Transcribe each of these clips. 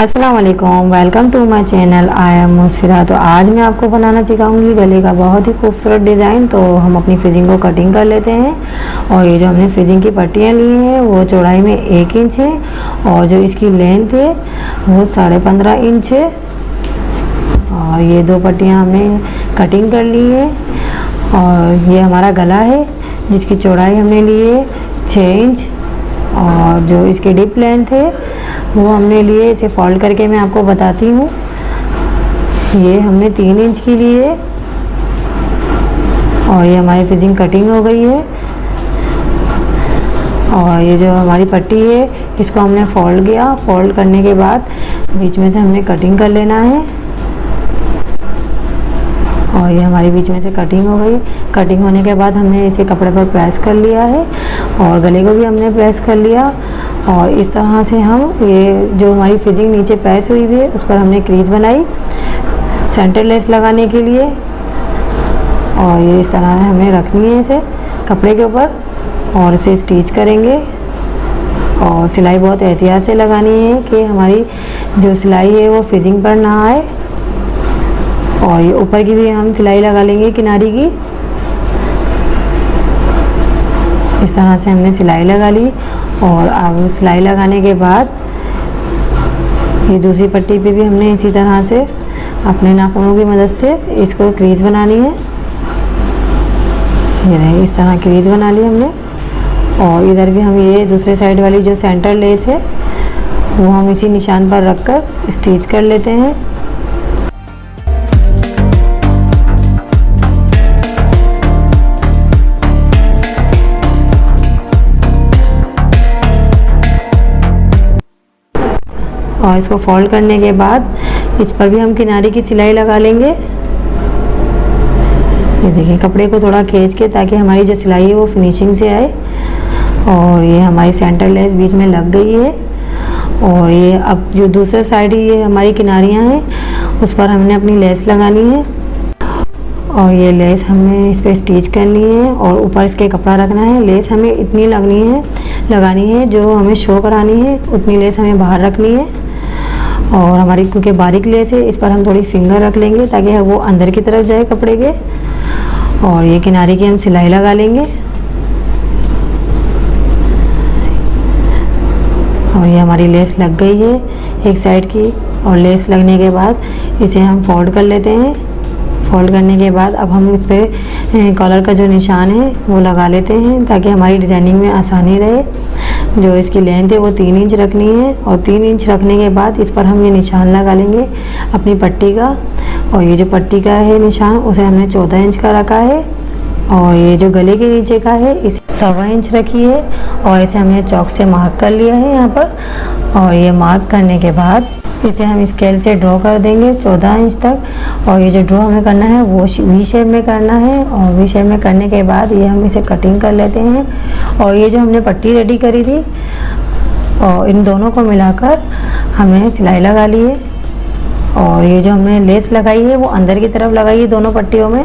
अस्सलाम वालेकुम, welcome to my channel. I am Musfira. तो आज मैं आपको बनाना सिखाऊंगी गले का बहुत ही खूबसूरत डिज़ाइन। तो हम अपनी फिजिंग को कटिंग कर लेते हैं। और ये जो हमने फिजिंग की पट्टियाँ ली हैं वो चौड़ाई में 1 इंच है और जो इसकी लेंथ है वो 15.5 इंच है। और ये 2 पट्टियाँ हमने कटिंग कर ली है। और ये हमारा गला है जिसकी चौड़ाई हमने ली है 6 इंच। और जो इसकी डिप लेंथ है वो हमने लिए, इसे फोल्ड करके मैं आपको बताती हूँ। ये हमने 3 इंच की ली है। और ये हमारी फिजिंग कटिंग हो गई है। और ये जो हमारी पट्टी है इसको हमने फोल्ड किया। फोल्ड करने के बाद बीच में से हमने कटिंग कर लेना है। और ये हमारी बीच में से कटिंग हो गई। कटिंग होने के बाद हमने इसे कपड़े पर प्रेस कर लिया है और गले को भी हमने प्रेस कर लिया। और इस तरह से हम ये जो हमारी फिजिंग नीचे प्रेस हुई है उस पर हमने क्रीज बनाई सेंटर लेस लगाने के लिए। और ये इस तरह से हमें रखनी है इसे कपड़े के ऊपर और इसे स्टिच करेंगे। और सिलाई बहुत एहतियात से लगानी है कि हमारी जो सिलाई है वो फिजिंग पर ना आए। और ये ऊपर की भी हम सिलाई लगा लेंगे किनारी की। इस तरह से हमने सिलाई लगा ली। और अब सिलाई लगाने के बाद ये दूसरी पट्टी पे भी हमने इसी तरह से अपने नाखूनों की मदद से इसको क्रीज बनानी है। ये रहे, इस तरह क्रीज बना ली हमने। और इधर भी हम ये दूसरे साइड वाली जो सेंटर लेस है वो हम इसी निशान पर रखकर स्टिच कर लेते हैं। और इसको फोल्ड करने के बाद इस पर भी हम किनारे की सिलाई लगा लेंगे। ये देखिए, कपड़े को थोड़ा खींच के ताकि हमारी जो सिलाई है वो फिनिशिंग से आए। और ये हमारी सेंटर लेस बीच में लग गई है। और ये अब जो दूसरे साइड ये हमारी किनारियाँ हैं उस पर हमने अपनी लेस लगानी है। और ये लेस हमें इस पर स्टिच करनी है और ऊपर इसके कपड़ा रखना है। लेस हमें इतनी लगानी है जो हमें शो करानी है, उतनी लेस हमें बाहर रखनी है। और हमारी क्योंकि बारीक लेस है इस पर हम थोड़ी फिंगर रख लेंगे ताकि वो अंदर की तरफ जाए कपड़े के। और ये किनारे की हम सिलाई लगा लेंगे। और ये हमारी लेस लग गई है एक साइड की। और लेस लगने के बाद इसे हम फोल्ड कर लेते हैं। फोल्ड करने के बाद अब हम इस पर कॉलर का जो निशान है वो लगा लेते हैं ताकि हमारी डिज़ाइनिंग में आसानी रहे। जो इसकी लेंथ है वो 3 इंच रखनी है। और 3 इंच रखने के बाद इस पर हम ये निशान लगा लेंगे अपनी पट्टी का। और ये जो पट्टी का है निशान उसे हमने 14 इंच का रखा है। और ये जो गले के नीचे का है इसे 1.25 इंच रखी है। और इसे हमने चौक से मार्क कर लिया है यहाँ पर। और ये मार्क करने के बाद इसे हम स्केल से ड्रॉ कर देंगे 14 इंच तक। और ये जो ड्रॉ हमें करना है वो वी शेप में करना है। और वी शेप में करने के बाद ये हम इसे कटिंग कर लेते हैं। और ये जो हमने पट्टी रेडी करी थी और इन दोनों को मिलाकर हमने सिलाई लगा ली है। और ये जो हमने लेस लगाई है वो अंदर की तरफ लगाई है दोनों पट्टियों में।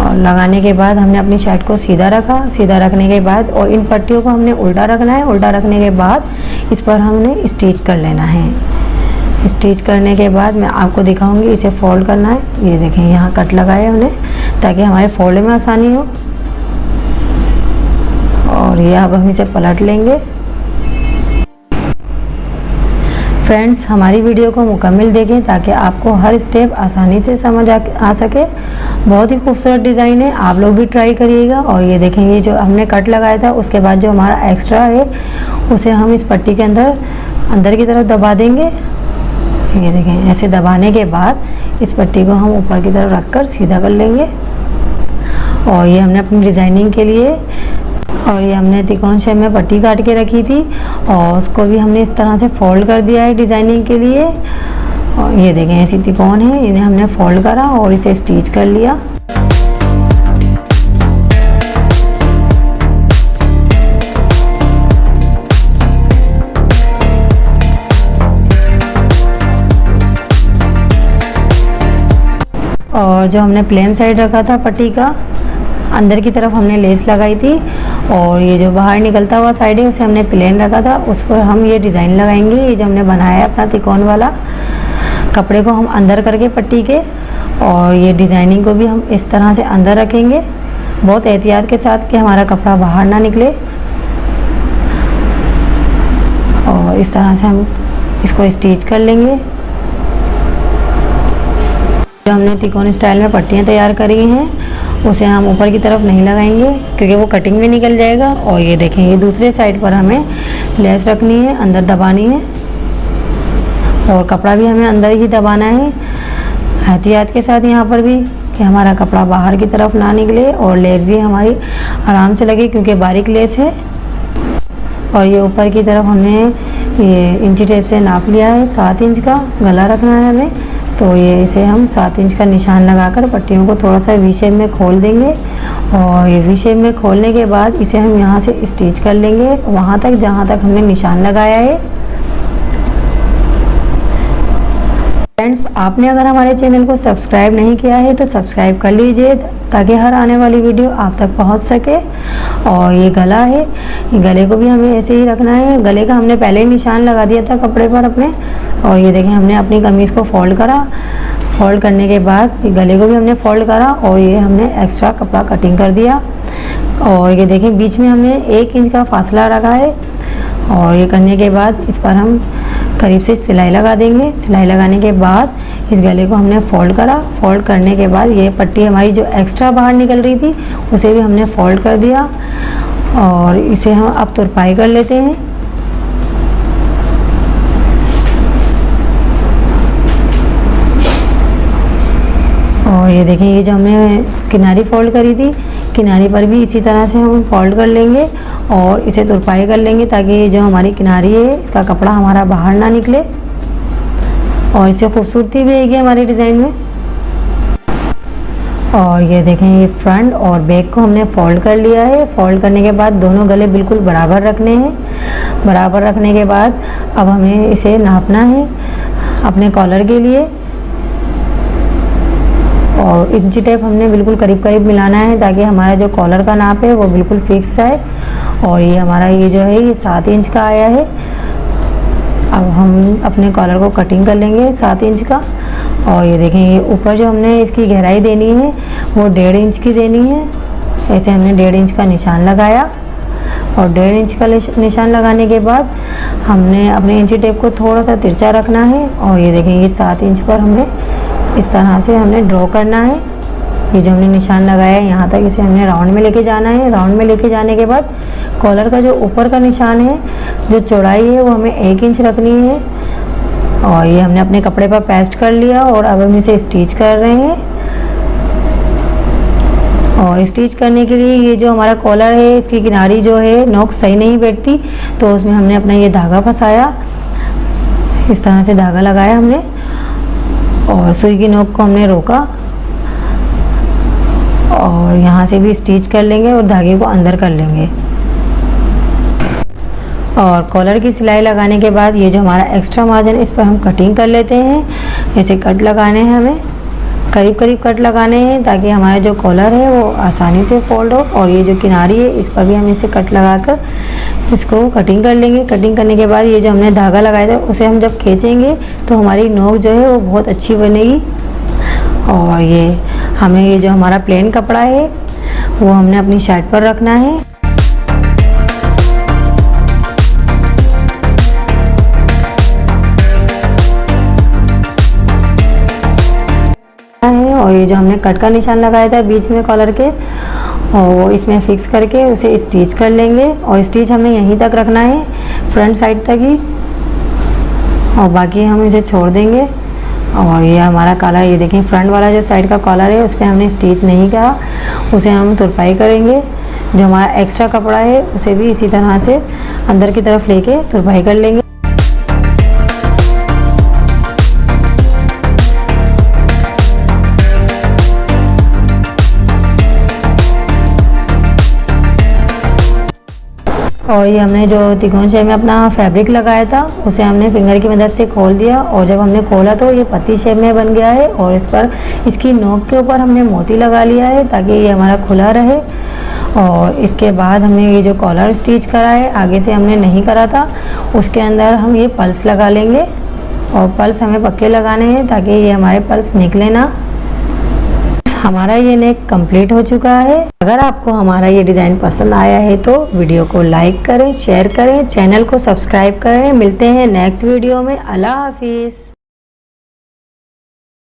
और लगाने के बाद हमने अपनी शर्ट को सीधा रखा। सीधा रखने के बाद और इन पट्टियों को हमने उल्टा रखना है। उल्टा रखने के बाद इस पर हमने स्टिच कर लेना है। स्टिच करने के बाद मैं आपको दिखाऊंगी इसे फोल्ड करना है। ये देखें, यहाँ कट लगाए हमने ताकि हमारे फोल्ड में आसानी हो। और ये अब हम इसे पलट लेंगे। फ्रेंड्स, हमारी वीडियो को मुकम्मल देखें ताकि आपको हर स्टेप आसानी से समझ आ सके। बहुत ही खूबसूरत डिज़ाइन है, आप लोग भी ट्राई करिएगा। और ये देखें, ये जो हमने कट लगाया था उसके बाद जो हमारा एक्स्ट्रा है उसे हम इस पट्टी के अंदर की तरफ दबा देंगे। ये देखें, ऐसे दबाने के बाद इस पट्टी को हम ऊपर की तरफ रखकर सीधा कर लेंगे। और ये हमने अपनी डिज़ाइनिंग के लिए और ये हमने त्रिकोण शेप में पट्टी काट के रखी थी और उसको भी हमने इस तरह से फोल्ड कर दिया है डिज़ाइनिंग के लिए। और ये देखें, ऐसी त्रिकोण है, इन्हें हमने फोल्ड करा और इसे स्टिच कर लिया। और जो हमने प्लेन साइड रखा था पट्टी का अंदर की तरफ हमने लेस लगाई थी और ये जो बाहर निकलता हुआ साइड है उसे हमने प्लेन रखा था, उस पर हम ये डिज़ाइन लगाएंगे। ये जो हमने बनाया है अपना त्रिकोण वाला, कपड़े को हम अंदर करके पट्टी के, और ये डिज़ाइनिंग को भी हम इस तरह से अंदर रखेंगे, बहुत एहतियात के साथ कि हमारा कपड़ा बाहर ना निकले। और इस तरह से हम इसको स्टिच कर लेंगे। जो हमने त्रिकोण स्टाइल में पट्टियाँ तैयार करी हैं उसे हम ऊपर की तरफ नहीं लगाएंगे क्योंकि वो कटिंग में निकल जाएगा। और ये देखें, ये दूसरे साइड पर हमें लेस रखनी है, अंदर दबानी है और कपड़ा भी हमें अंदर ही दबाना है एहतियात के साथ यहाँ पर भी, कि हमारा कपड़ा बाहर की तरफ ना निकले और लेस भी हमारी आराम से लगे क्योंकि बारीक लेस है। और ये ऊपर की तरफ हमने ये इंची टेप से नाप लिया है, 7 इंच का गला रखना है हमें, तो ये इसे हम 7 इंच का निशान लगाकर पट्टियों को थोड़ा सा वी शेप में खोल देंगे। और ये वी शेप में खोलने के बाद इसे हम यहाँ से स्टिच कर लेंगे वहाँ तक जहाँ तक हमने निशान लगाया है। फ्रेंड्स, आपने अगर हमारे चैनल को सब्सक्राइब नहीं किया है तो सब्सक्राइब कर लीजिए ताकि हर आने वाली वीडियो आप तक पहुंच सके। और ये गला है, ये गले को भी हमें ऐसे ही रखना है। गले का हमने पहले ही निशान लगा दिया था कपड़े पर अपने। और ये देखें, हमने अपनी कमीज़ को फोल्ड करा, फोल्ड करने के बाद ये गले को भी हमने फोल्ड करा और ये हमने एक्स्ट्रा कपड़ा कटिंग कर दिया। और ये देखें, बीच में हमने 1 इंच का फासला रखा है। और ये करने के बाद इस पर हम करीब से सिलाई लगा देंगे। सिलाई लगाने के बाद इस गले को हमने फोल्ड करा, फोल्ड करने के बाद ये पट्टी हमारी जो एक्स्ट्रा बाहर निकल रही थी उसे भी हमने फोल्ड कर दिया। और इसे हम अब तुरपाई कर लेते हैं। और ये देखें, ये जो हमने किनारी फोल्ड करी थी, किनारी पर भी इसी तरह से हम फोल्ड कर लेंगे और इसे तुरपाई कर लेंगे ताकि ये जो हमारी किनारी है इसका कपड़ा हमारा बाहर ना निकले और इससे खूबसूरती भी आएगी हमारे डिज़ाइन में। और ये देखें, ये फ्रंट और बैक को हमने फोल्ड कर लिया है। फोल्ड करने के बाद दोनों गले बिल्कुल बराबर रखने हैं। बराबर रखने के बाद अब हमें इसे नापना है अपने कॉलर के लिए। और इंची टेप हमने बिल्कुल करीब करीब मिलाना है ताकि हमारा जो कॉलर का नाप है वो बिल्कुल फिक्स आए। और ये हमारा ये जो है ये 7 इंच का आया है। अब हम अपने कॉलर को कटिंग कर लेंगे 7 इंच का। और ये देखें, ये ऊपर जो हमने इसकी गहराई देनी है वो 1.5 इंच की देनी है। ऐसे हमने 1.5 इंच का निशान लगाया और 1.5 इंच का निशान लगाने के बाद हमने अपने इंची टेप को थोड़ा सा तिरछा रखना है। और ये देखें, ये 7 इंच पर हमने इस तरह से हमने ड्रॉ करना है। ये जो हमने निशान लगाया है यहाँ तक इसे हमने राउंड में लेके जाना है। राउंड में लेके जाने के बाद कॉलर का जो ऊपर का निशान है, जो चौड़ाई है वो हमें 1 इंच रखनी है। और ये हमने अपने कपड़े पर पेस्ट कर लिया और अब हम इसे स्टिच कर रहे हैं। और स्टिच करने के लिए ये जो हमारा कॉलर है इसकी किनारी जो है नोक सही नहीं बैठती, तो उसमें हमने अपना ये धागा फंसाया, इस तरह से धागा लगाया हमने और सुई की नोक को हमने रोका और यहाँ से भी स्टिच कर लेंगे और धागे को अंदर कर लेंगे। और कॉलर की सिलाई लगाने के बाद ये जो हमारा एक्स्ट्रा मार्जिन इस पर हम कटिंग कर लेते हैं। ऐसे कट लगाने हैं, हमें करीब करीब कट लगाने हैं ताकि हमारा जो कॉलर है वो आसानी से फोल्ड हो। और ये जो किनारी है इस पर भी हम इसे कट लगाकर इसको कटिंग कर लेंगे। कटिंग करने के बाद ये जो हमने धागा लगाया था उसे हम जब खींचेंगे तो हमारी नोक जो है वो बहुत अच्छी बनेगी। और ये हमें ये जो हमारा प्लेन कपड़ा है वो हमने अपनी शर्ट पर रखना है। और ये जो हमने कट का निशान लगाया था बीच में कॉलर के, और वो इसमें फिक्स करके उसे स्टिच कर लेंगे। और स्टिच हमें यहीं तक रखना है, फ्रंट साइड तक ही, और बाकी हम इसे छोड़ देंगे। और ये हमारा कॉलर, ये देखें फ्रंट वाला जो साइड का कॉलर है उस पर हमने स्टिच नहीं किया, उसे हम तुरपाई करेंगे। जो हमारा एक्स्ट्रा कपड़ा है उसे भी इसी तरह से अंदर की तरफ लेके तुरपाई कर लेंगे। और ये हमने जो तिकोन शेप में अपना फैब्रिक लगाया था उसे हमने फिंगर की मदद से खोल दिया, और जब हमने खोला तो ये पत्ती शेप में बन गया है। और इस पर इसकी नोक के ऊपर हमने मोती लगा लिया है ताकि ये हमारा खुला रहे। और इसके बाद हमने ये जो कॉलर स्टिच करा है, आगे से हमने नहीं करा था, उसके अंदर हम ये पल्स लगा लेंगे। और पल्स हमें पक्के लगाने हैं ताकि ये हमारे पल्स निकले ना। हमारा ये नेक कंप्लीट हो चुका है। अगर आपको हमारा ये डिज़ाइन पसंद आया है तो वीडियो को लाइक करें, शेयर करें, चैनल को सब्सक्राइब करें। मिलते हैं नेक्स्ट वीडियो में। अल्लाह हाफिज़।